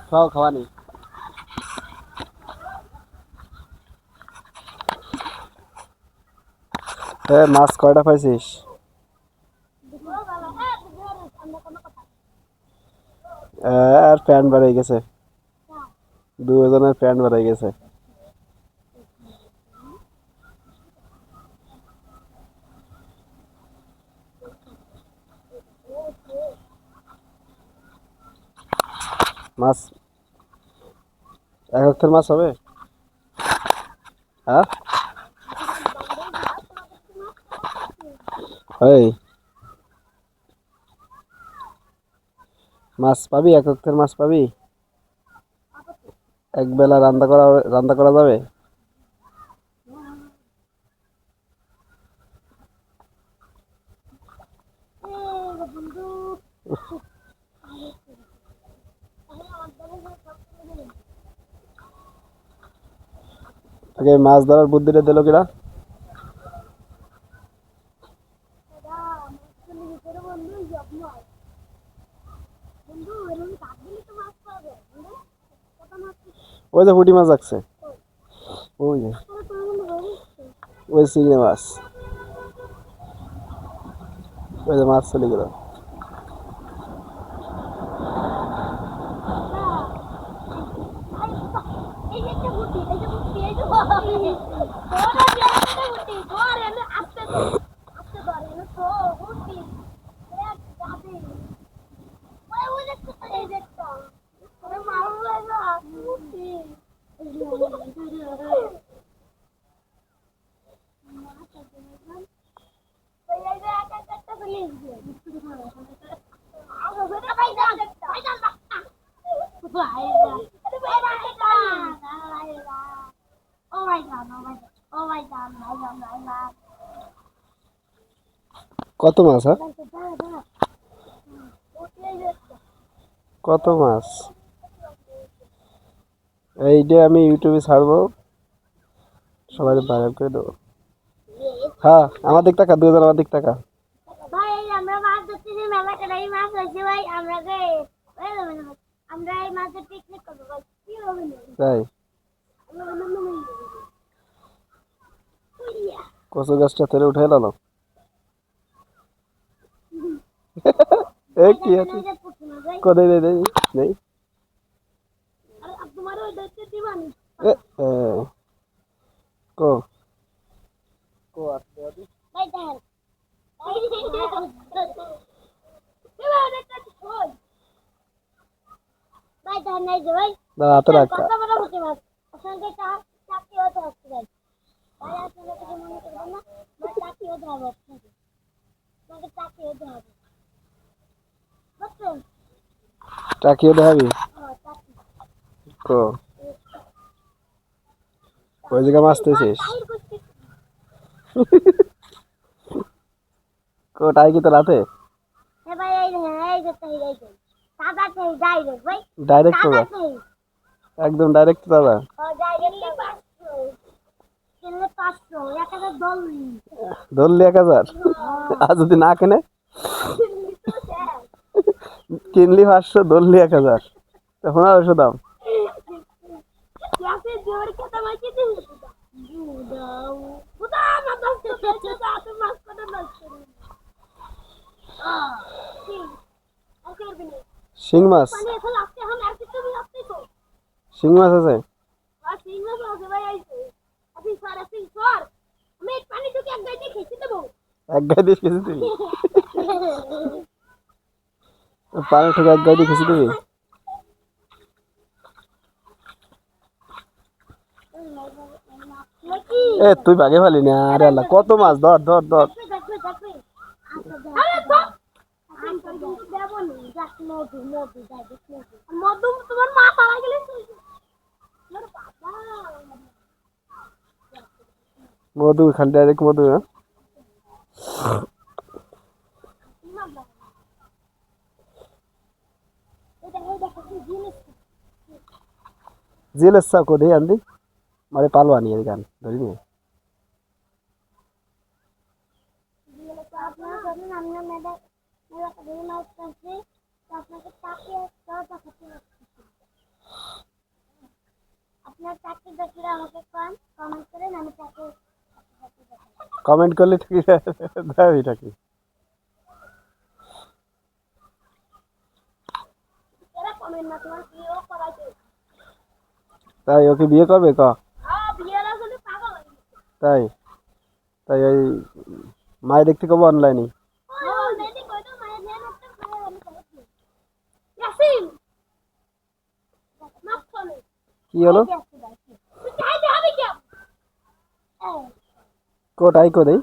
খাও খাওয়া নেই। মাছ কয়টা পাইছিস? আর প্যান্ট বেড়ে গেছে, দুজনের প্যান্ট বেড়ে গেছে। মাছ এক অক্ষের মাছ হবে? হ্যাঁ এই মাছ পাবি, এক অক্ষের মাছ পাবি? এক বেলা রান্না করা যাবে? তোকে মাছ ধরার বুদ্ধিটা দিল কিরা? ওই যে পুঁটি মাছ যাচ্ছে, ওই যে ওই চিংড়ি মাছ, ওই যে মাছ চলে গেল। কত মাছ? হ্যাঁ কত মাছ? এইটা আমি ইউটিউবে ছাড়বো, সবাই ভাইরাল করে দেবো। হ্যাঁ আমার দিক টাকা, 2000 আমার দিক টাকা। ভাই আমরা মাছ ধরতেছি, মেলা কড়াই মাছ হয়েছে ভাই। আমরা এই মাছের পিকনিক করবো ভাই, কি হবে? তাই কচু গাছটা তেরে উঠে এলো। এ কি আছে? কোথায় নেই নেই নেই। এ, এ, কো কো আসতে আদি। ভাই দেখেন ভাই দেখেন নাই যে ভাই না হাতে রাখ। কত বড় পুঁটি মাছ। ওখানে চাকরি হতে হচ্ছে ভাই। ভাই আপনারা কিছু মনে করবেন না, ভাই চাকরি হতে হবে আপনাকে, আপনাকে চাকরি হতে হবে বুঝছেন? টাকিয়ে দেখাবি? চাকরি কো ওই জায়গা মাছতেছিস? কো টাই কি তোর হাতে? ভাই এই দেখেন, এই যে তাই এই যে সাদা তাই ডাইরেক্ট ভাই, ডাইরেক্ট তো সাদা তাই একদম ডাইরেক্ট দাদা। ডাইরেক্ট কিনলে 500 1000 দললি ধরলি 1000? আর যদি না কেনে? কিনলি 500, ধরলি 1000, তখন 1500 দাম। ক্লাসে জোর খেতে মাইকে দিন বুদাও বুদা না দস্ত বেঁচে যা তুই মাছ করে নষ্ট করি আর কি করবি? শিং মাছ? পানি এখন আসতে এখন আর কিছু भी আসতে তো শিং মাছ আছে? আর শিং মাছ আছে ভাই আইছে আপনি সারা সিং সর আমি পানি ঢুকে এক গাইতে খেতে দেবো। এক গায়ে দিয়ে খেয়েছি তুই? পানি ঠুকে এক গায়ে দিয়ে খেয়েছি তুই? এ তুই ভাগে ফেলি না, আরে আল্লাহ কত মাছ, ধর ধর ধর। মধু তোমার মা পালা গেলে মধু খালি ডাইরেক্ট মধু? হ্যাঁ জিলেস চা को दे आंधी मारे पालवानी है गान धरी नहीं। তো আপনাকে তাকে তাও দেখাতে লাগতেছে। আপনার চাকরি দেখলে আমাকে কমেন্ট করেন, আমি তাকে দেখাবো। কমেন্ট করলে ঠিক দেখাবি নাকি? এরা কমেন্ট না, তোমার বিয়েও করাইতে। তাই ওকে বিয়ে করবে ক? বিয়ের আসলে পাগল হয়ে গেছে। তাই তাই ওই মায়ের দেখতে কব অনলাইনে। অলরেডি কয়টা মায়ের নেন একটা মায়ের আমি করেছি। ইয়াসিন মাফ করে। কি হলো? তুই চাইতে হবে কি? কোটাই কো দেই।